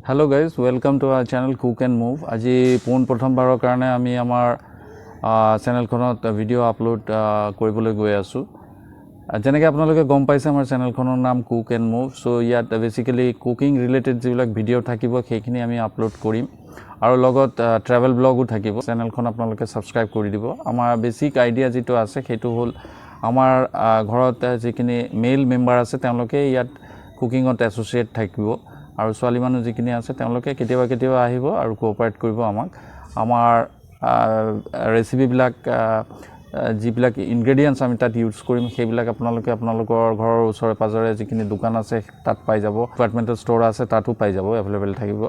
Hello guys, welcome to our channel Cook and Move. আজি পোন প্ৰথমবাৰৰ কাৰণে আমি আমাৰ চেনেলখনত ভিডিঅ' আপলোড কৰিবলৈ গৈ আছো। যেনেকৈ আপোনালোকে গম পাইছে আমাৰ চেনেলখনৰ নাম কুক এণ্ড মুভ। সো ইয়াত বেসিক্যালি কুকিং ৰিলেটেড যিবিলাক ভিডিঅ' থাকিব সেইখিনি আমি আপলোড কৰিম আৰু লগত ট্ৰেভেল ব্লগো থাকিব। চেনেলখন আপোনালোকে সাবস্ক্ৰাইব কৰি দিব। আমাৰ বেসিক আইডিয়া যেটো আছে সেইটো হ'ল আমাৰ ঘৰত যিখিনি মেল মেম্বাৰ আছে তেওঁলোকে ইয়াত কুকিঙত এছ'চিয়েট থাকিব আৰু ছোৱালী মানুহ যিখিনি আছে তেওঁলোকে কেতিয়াবা আহিব আৰু কোঅপাৰেট কৰিব আমাক। আমাৰ ৰেচিপিবিলাক যিবিলাক ইনগ্ৰেডিয়েন্টছ আমি তাত ইউজ কৰিম সেইবিলাক আপোনালোকে আপোনালোকৰ ঘৰৰ ওচৰে পাজৰে যিখিনি দোকান আছে তাত পাই যাব। ডিপাৰ্টমেণ্টেল ষ্ট'ৰ আছে তাতো পাই যাব, এভেইলেবল থাকিব।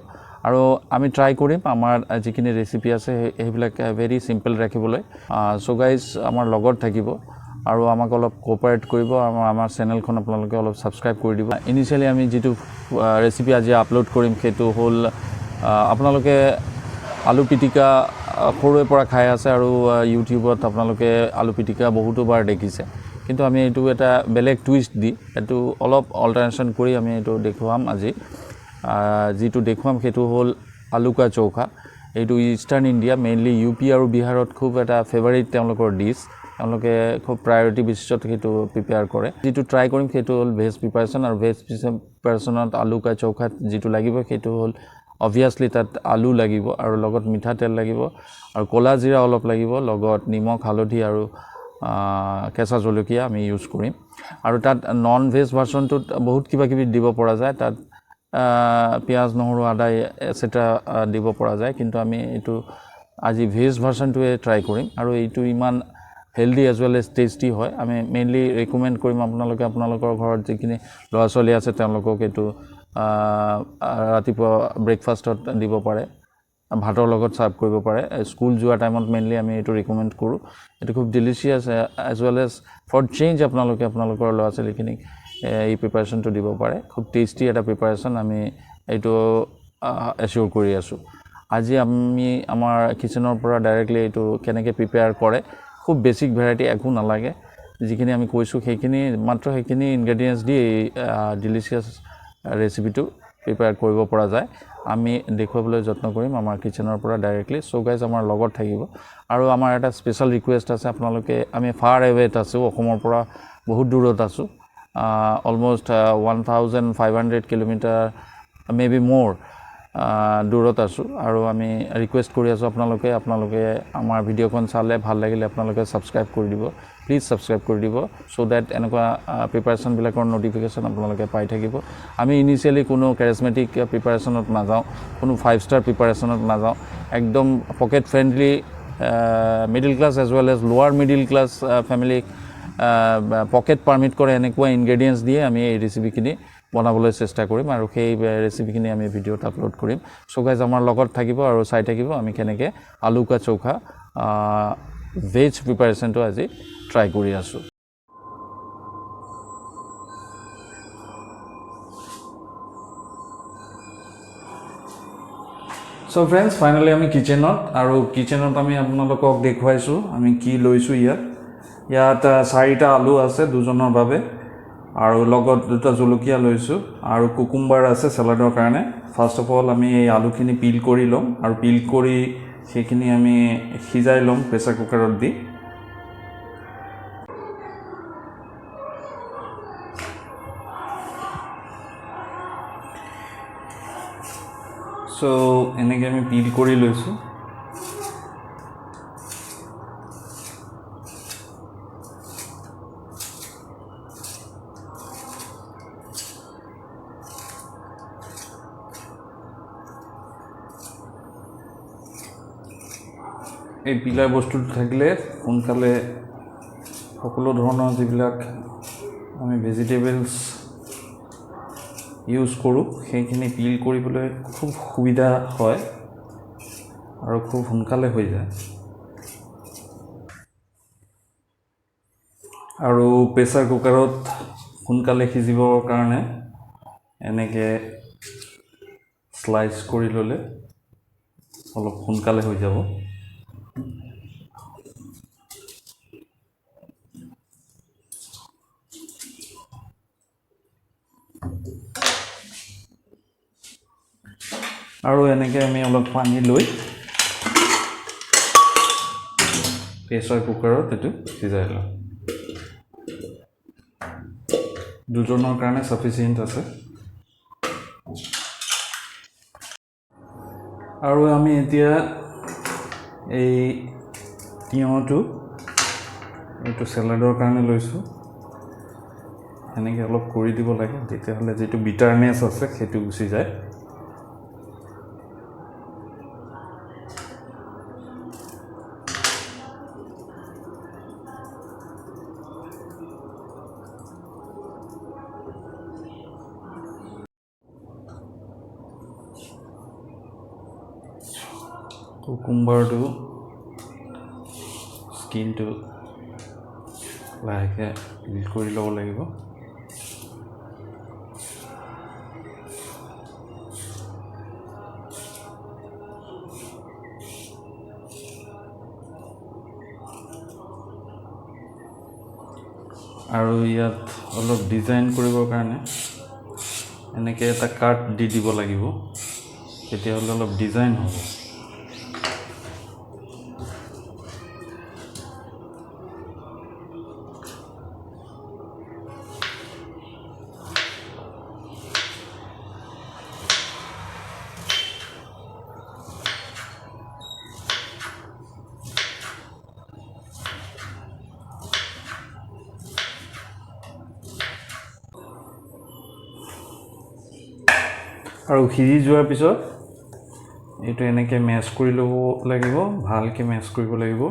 আৰু আমি ট্ৰাই কৰিম আমাৰ যিখিনি ৰেচিপি আছে সেইবিলাক ভেৰি সিম্পল ৰাখিবলৈ। সো গাইজ আমাৰ লগত থাকিব আৰু আমাক অলপ কোঅপাৰেট কৰিব। আমাৰ চেনেলখন আপোনালোকে অলপ সাবস্ক্ৰাইব কৰি দিব। ইনিশিয়ালি আমি যেটো ৰেচিপি আজি আপলোড কৰিম সেইটো হ'ল আপোনালোকে আলু পিটিকা সৰুৰে পৰা খাই আছে আৰু ইউটিউবত আপোনালোকে আলু পিটিকা বহুতো বাৰ দেখিছে, কিন্তু আমি এইটো এটা বেলেগ টুইষ্ট দি এটো অলপ অল্টাৰনেশ্যন কৰি আমি এইটো দেখুৱাম আজি। যেটো দেখুৱাম সেইটো হ'ল আলু কা চোখা। এইটো ইষ্টাৰ্ণ ইণ্ডিয়া, মেইনলি U.P আৰু বিহাৰত খুব এটা ফেভাৰিট তেওঁলোকৰ ডিছ। তেওঁলোকে খুব প্ৰায়োৰিটি বেচিছত সেইটো প্ৰিপেয়াৰ কৰে। যেটো ট্ৰাই কৰিম সেইটো হ'ল ভেজ প্ৰিপাৰেশ্যন, আৰু ভেজ প্ৰিপাৰেশ্যনত আলু কা চোখাত যেটো লাগিব সেইটো হ'ল অবভিয়াছলি তাত আলু লাগিব আৰু লগত মিঠা তেল লাগিব আৰু কোলা জীৰা অলপ লাগিব, লগত নিমখ হালধি আৰু কেঁচা জলকীয়া আমি ইউজ কৰিম। আৰু তাত নন ভেজ ভাৰ্চনটোত বহুত কিবা কিবি দিব পৰা যায়, তাত পিঁয়াজ নহৰু আদা এটচেট্ৰা দিব পৰা যায়, কিন্তু আমি এইটো আজি ভেজ ভাৰ্চনটোৱে ট্ৰাই কৰিম। আৰু এইটো ইমান healthy as well as tasty হয়। আমি মেইনলি ৰেকমেণ্ড কৰিম আপোনালোকে আপোনালোকৰ ঘৰত যিখিনি ল'ৰা ছোৱালী আছে তেওঁলোকক এইটো ৰাতিপুৱা ব্ৰেকফাষ্টত দিব পাৰে, ভাতৰ লগত সাৰ্ভ কৰিব পাৰে। স্কুল যোৱা টাইমত মেইনলি আমি এইটো ৰেকমেণ্ড কৰোঁ। এইটো খুব delicious as well as for change আপোনালোকে আপোনালোকৰ ল'ৰা ছোৱালীখিনিক এই প্ৰিপাৰেশ্যনটো দিব পাৰে। খুব টেষ্টি এটা প্ৰিপাৰেশ্যন, আমি এইটো এচিয়'ৰ কৰি আছোঁ। আজি আমি আমাৰ কিচেনৰ পৰা ডাইৰেক্টলি এইটো কেনেকৈ প্ৰিপেয়াৰ কৰে, খুব বেছিক ভেৰাইটি একো নালাগে, যিখিনি আমি কৈছোঁ সেইখিনি মাত্ৰ সেইখিনি ইনগ্ৰেডিয়েণ্টছ দি এই ডিলিচিয়াছ ৰেচিপিটো প্ৰিপেয়াৰ কৰিব পৰা যায়। আমি দেখুৱাবলৈ যত্ন কৰিম আমাৰ কিচেনৰ পৰা ডাইৰেক্টলি। সো গাইজ আমাৰ লগত থাকিব। আৰু আমাৰ এটা স্পেচিয়েল ৰিকুৱেষ্ট আছে, আপোনালোকে আমি ফাৰ এৱেত আছোঁ, অসমৰ পৰা বহুত দূৰত আছোঁ, অলমষ্ট 1500 কিলোমিটাৰ মে বি মোৰ দূৰত আছোঁ। আৰু আমি ৰিকুৱেষ্ট কৰি আছোঁ আপোনালোকে আমাৰ ভিডিঅ'খন চালে ভাল লাগিলে আপোনালোকে ছাবস্ক্ৰাইব কৰি দিব, প্লিজ ছাবস্ক্ৰাইব কৰি দিব, ছ' ডেট এনেকুৱা প্ৰিপাৰেশ্যনবিলাকৰ ন'টিফিকেশ্যন আপোনালোকে পাই থাকিব। আমি ইনিচিয়েলি কোনো কেৰিজমেটিক প্ৰিপাৰেশ্যনত নাযাওঁ, কোনো 5 ষ্টাৰ প্ৰিপাৰেশ্যনত নাযাওঁ, একদম pocket friendly middle class as well as lower middle class family pocket permit কৰে এনেকুৱা ইনগ্ৰেডিয়েণ্টছ দিয়ে আমি এই ৰেচিপিখিনি বনাবলৈ চেষ্টা কৰিম আৰু সেই ৰেচিপিখিনি আমি ভিডিঅ'ত আপলোড কৰিম। ছ' গাইজ আমাৰ লগত থাকিব আৰু চাই থাকিব আমি কেনেকৈ আলু কা চোখা ভেজ প্ৰিপাৰেশ্যনটো আজি ট্ৰাই কৰি আছোঁ। ছ' ফ্ৰেণ্ডছ, ফাইনেলি আমি কিচেনত, আৰু কিচেনত আমি আপোনালোকক দেখুৱাইছোঁ আমি কি লৈছোঁ। ইয়াত 4টা আলু আছে দুজনৰ বাবে, আৰু লগত 2টা জলকীয়া লৈছোঁ, আৰু কুকুম্বাৰ আছে চেলাডৰ কাৰণে। ফাৰ্ষ্ট অফ অল আমি এই আলুখিনি পিল কৰি ল'ম, আৰু পিল কৰি সেইখিনি আমি সিজাই ল'ম প্ৰেছাৰ কুকাৰত দি। ছ' এনেকৈ আমি পিল কৰি লৈছোঁ। এই পিলাৰ বস্তুটো থাকিলে সোনকালে সকলো ধৰণৰ যিবিলাক আমি ভেজিটেবলছ ইউজ কৰোঁ সেইখিনি পিল কৰিবলৈ খুব সুবিধা হয় আৰু খুব সোনকালে হৈ যায়। আৰু প্ৰেছাৰ কুকাৰত সোনকালে সিজিবৰ কাৰণে এনেকৈ স্লাইচ কৰি ল'লে অলপ সোনকালে হৈ যাব। আৰু এনেকৈ আমি অলপ পানী লৈ প্ৰেছাৰ কুকাৰত এইটো সিজাই লওঁ। দুজনৰ কাৰণে সাফিচিয়েণ্ট আছে। আৰু আমি এতিয়া এই তিয়ঁহটো এইটো চেলাডৰ কাৰণে লৈছোঁ। এনেকৈ অলপ কৰি দিব লাগে, তেতিয়াহ'লে যিটো বিটাৰনেছ আছে সেইটো গুচি যায়। কুকুম্বাৰটো স্কিনটো লাহেকৈ পিল কৰি ল'ব লাগিব। আৰু ইয়াত অলপ ডিজাইন কৰিবৰ কাৰণে এনেকৈ এটা কাট দি দিব লাগিব, তেতিয়াহ'লে অলপ ডিজাইন হ'ব। আৰু সিজি যোৱাৰ পিছত এইটো এনেকৈ মেছ কৰি ল'ব লাগিব, ভালকৈ মেছ কৰিব লাগিব।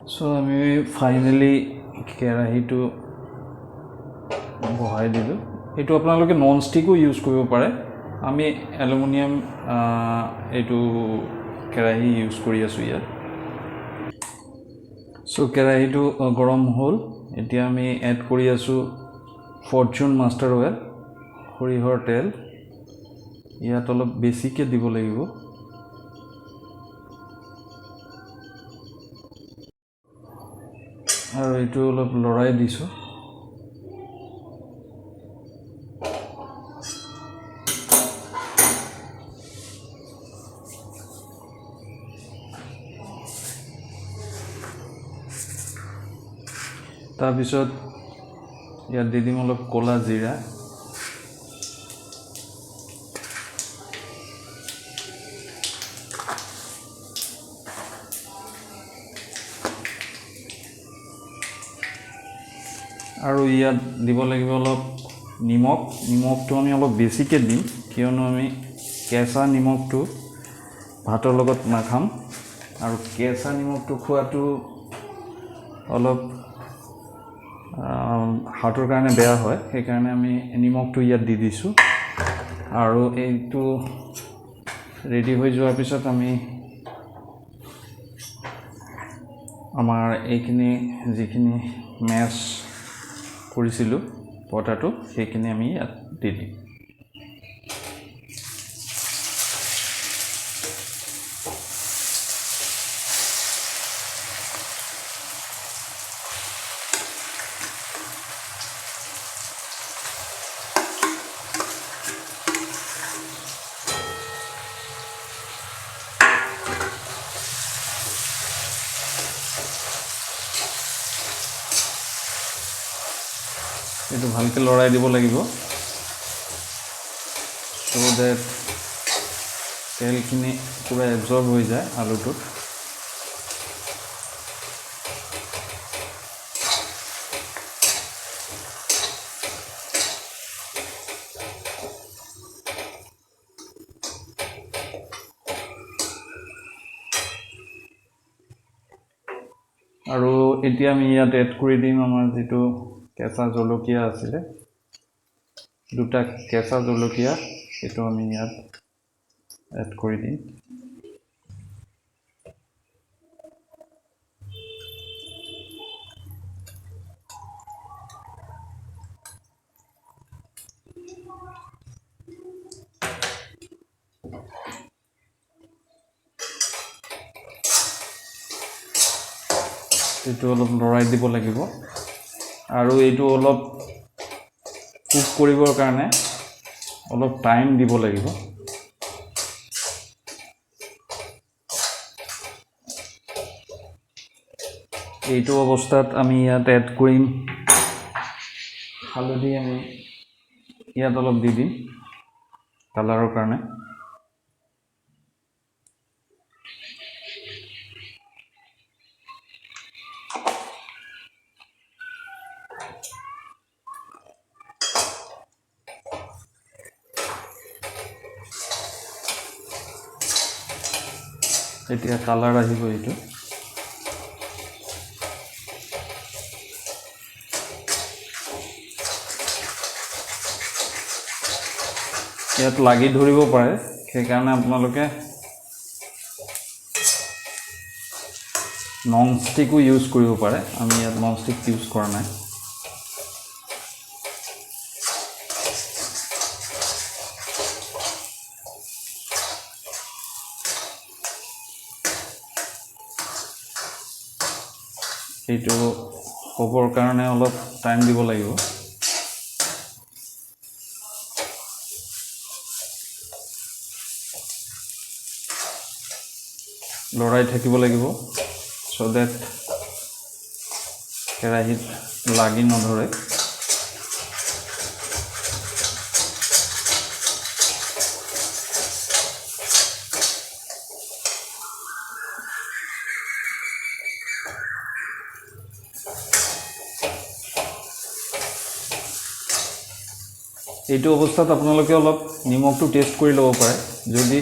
চ' আমি ফাইনেলি কেৰাহীটো বহাই দিলোঁ। এইটো আপোনালোকে নন ষ্টিকো ইউজ কৰিব পাৰে। আমি এলুমিনিয়াম এইটো কেৰাহী ইউজ কৰি আছোঁ ইয়াত। চ' কেৰাহীটো গৰম হ'ল, এতিয়া আমি এড কৰি আছোঁ ফৰ্চুন মাষ্টাৰ অইল, সৰিয়হৰ তেল। ইয়াত অলপ বেছিকৈ দিব লাগিব। আৰু এইটো অলপ লৰাই দিছোঁ। তাৰপিছত ইয়াত দি দিম অলপ ক'লা জিৰা, আৰু ইয়াত দিব লাগিব অলপ নিমখ। নিমখটো আমি অলপ বেছিকৈ দিম, কিয়নো আমি কেঁচা নিমখটো ভাতৰ লগত নাখাম, আৰু কেঁচা নিমখটো খোৱাটো অলপ হাৰ্টৰ কাৰণে বেয়া হয়, সেইকাৰণে আমি নিমখটো ইয়াত দি দিছোঁ। আৰু এইটো ৰেডি হৈ যোৱাৰ পিছত আমি আমাৰ এইখিনি যিখিনি মেছ কৰিছিলোঁ পটাটো, সেইখিনি আমি ইয়াত দি দিম। এইটো ভালকৈ লৰাই দিব লাগিব, চ' ডেট তেলখিনি পূৰা এবজৰ্ব হৈ যায় আলুটোত। আৰু এতিয়া আমি ইয়াত এড কৰি দিম আমাৰ যিটো কেঁচা জলকীয়া আছিলে, 2টা কেঁচা জলকীয়া, সেইটো আমি ইয়াত এড কৰি দিম। এইটো অলপ লৰাই দিব লাগিব আৰু এইটো অলপ কুক কৰিবৰ কাৰণে অলপ টাইম দিব লাগিব এইটো অৱস্থাত আমি ইয়াত এড কৰিম হালধি আমি ইয়াত অলপ দি দিম কালাৰৰ কাৰণে এতিয়া কালাৰ আহিব এইটো ইয়াত লাগি ধৰিব পাৰে সেইকাৰণে আপোনালোকে নন ষ্টিকো ইউজ কৰিব পাৰে আমি ইয়াত নন ষ্টিক ইউজ কৰা নাই এইটো হ'বৰ কাৰণে অলপ টাইম দিব লাগিব লৰাই থাকিব লাগিব so that কেৰাহীত লাগি নধৰে এইটো অৱস্থাত আপোনালোকে অলপ নিমখটো টেষ্ট কৰি ল'ব পাৰে যদি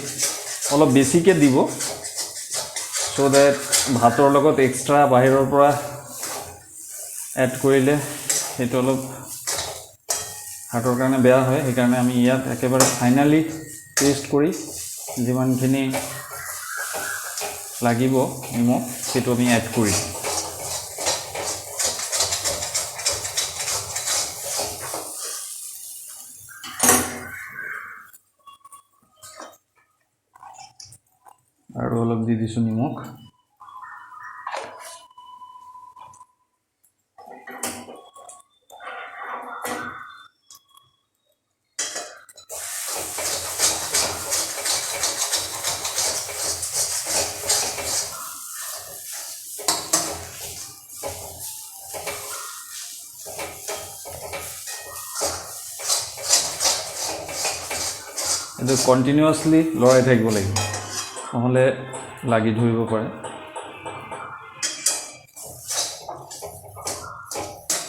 অলপ বেছিকৈ দিব so that ভাতৰ লগত এক্সট্ৰা বাহিৰৰ পৰা এড কৰিলে সেইটো অলপ হাতৰ কাৰণে বেয়া হয় সেইকাৰণে আমি ইয়াত একেবাৰে ফাইনালি টেষ্ট কৰি যিমানখিনি লাগিব নিমখ সেইটো আমি এড কৰিম আৰু অলপ দি দিছোঁ নিমখ এইটো কণ্টিনিউৱাছলি লৰাই থাকিব লাগিব নহ'লে লাগি ধৰিব পাৰে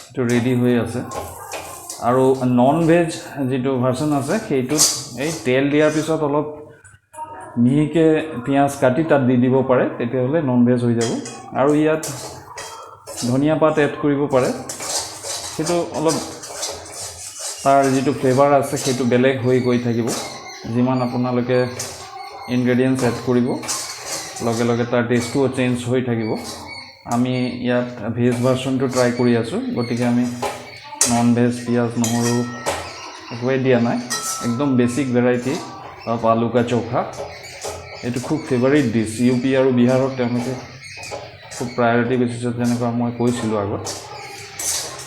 এইটো ৰেডি হৈ আছে আৰু নন ভেজ যিটো ভাৰ্চন আছে সেইটোত এই তেল দিয়াৰ পিছত অলপ মিহিকৈ পিঁয়াজ কাটি তাত দি দিব পাৰে তেতিয়াহ'লে নন ভেজ হৈ যাব আৰু ইয়াত ধনিয়া পাত এড কৰিব পাৰে সেইটো অলপ তাৰ যিটো ফ্লেভাৰ আছে সেইটো বেলেগ হৈ গৈ থাকিব যিমান আপোনালোকে ইনগ্ৰেডিয়েণ্টছ এড কৰিব লগে লগে তাৰ টেষ্টটোও চেঞ্জ হৈ থাকিব আমি ইয়াত ভেজ ভাৰ্চনটো ট্ৰাই কৰি আছোঁ গতিকে আমি নন ভেজ পিঁয়াজ নহৰু একোৱেই দিয়া নাই একদম বেছিক ভেৰাইটি অফ আলু কা চোখা এইটো খুব ফেভাৰিট ডিছ ইউ পি আৰু বিহাৰত তেওঁলোকে খুব প্ৰায়ৰিটি বেচিছত যেনেকুৱা মই কৈছিলোঁ আগত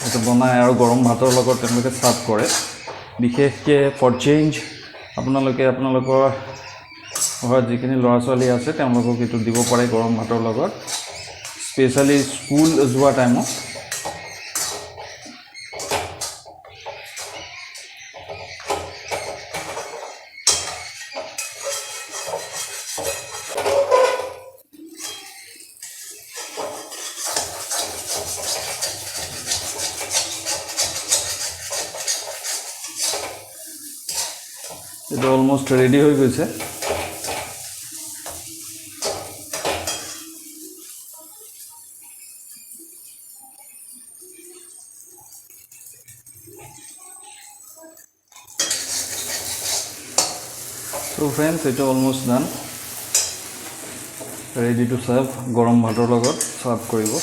এইটো বনাই আৰু গৰম ভাতৰ লগত তেওঁলোকে চাৰ্ভ কৰে বিশেষকৈ ফৰ চেঞ্জ আপোনালোকে আপোনালোকৰ ঘৰত যিখিনি ল'ৰা ছোৱালী আছে তেওঁলোকক এইটো দিব পাৰে গৰম ভাতৰ লগত স্পেচিয়েলি স্কুল যোৱা টাইমত এইটো অলমোষ্ট ৰেডি হৈ গৈছে So friends, it's almost done. Ready to serve. Gorom bhator logot serve koribo.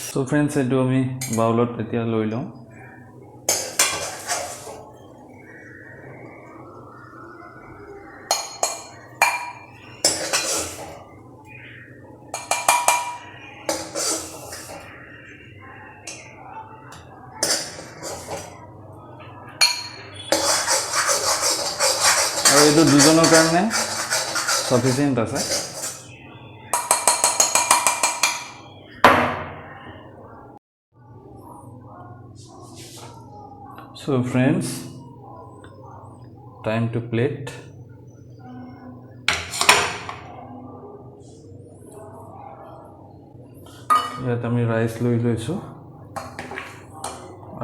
So friends, etu ami bowlot etia loi lom. আৰু এইটো দুজনৰ কাৰণে sufficient আছে so friends time to plate ইয়াত আমি ৰাইচ লৈ লৈছো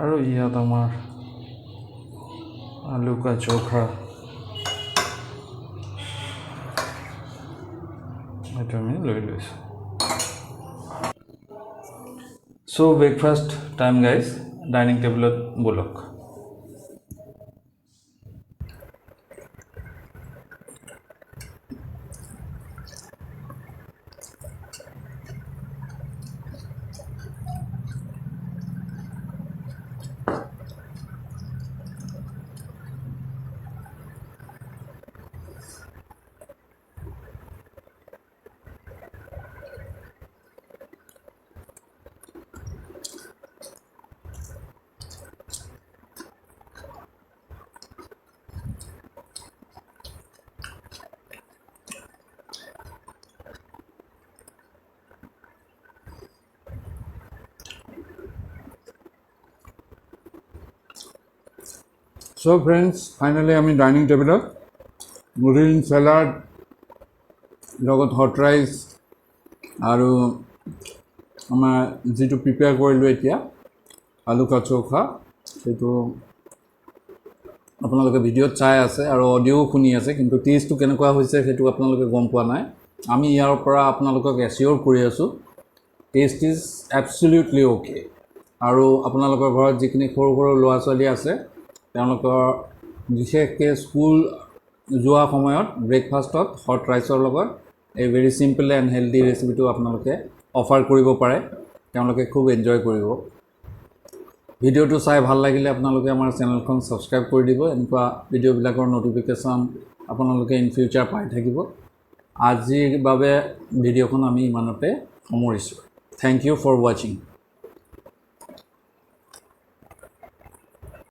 আৰু ইয়াত আমাৰ आलू का चोखा এটা আমি লৈ লৈছো so breakfast time guys dining টেবলত বলক So friends, finally আমি ডাইনিং টেবলত গ্রিন স্যালাড লগত হট রাইস আৰু আমাৰ যেটো প্ৰিপেয়াৰ কৰিলো এতিয়া আলু কা চোখা সেটো আপোনালোকে ভিডিঅ'ত চাই আছে আৰু অডিও শুনি আছে কিন্তু টেষ্টটো কেনেকুৱা হৈছে সেটো আপোনালোকে গম পোৱা নাই আমি ইয়াৰ পৰা আপোনালোকক এচিয়ৰ কৰি আছো টেষ্ট ইজ এবসলিউটলি ওকে আৰু আপোনালোকৰ ঘৰত যিখিনি সৰু সৰু লোৱা ছোৱালী আছে তেওঁলোকৰ বিশেষকৈ স্কুল যোৱা সময়ত ব্ৰেকফাষ্টত হট ৰাইচৰ লগত এই ভেৰি সিম্পল এণ্ড হেলদি ৰেচিপিটো আপোনালোকে অফাৰ কৰিব পাৰে তেওঁলোকে খুব এনজয় কৰিব ভিডিঅ'টো চাই ভাল লাগিলে আপোনালোকে আমাৰ চেনেলখন সাবস্ক্ৰাইব কৰি দিব এনেকুৱা ভিডিঅ'বিলাকৰ নটিফিকেশ্যন আপোনালোকে ইন ফিউচাৰ পাই থাকিব আজিৰ বাবে ভিডিঅ'খন আমি ইমানতে সামৰিছোঁ থ্যাংক ইউ ফৰ ওয়াচিং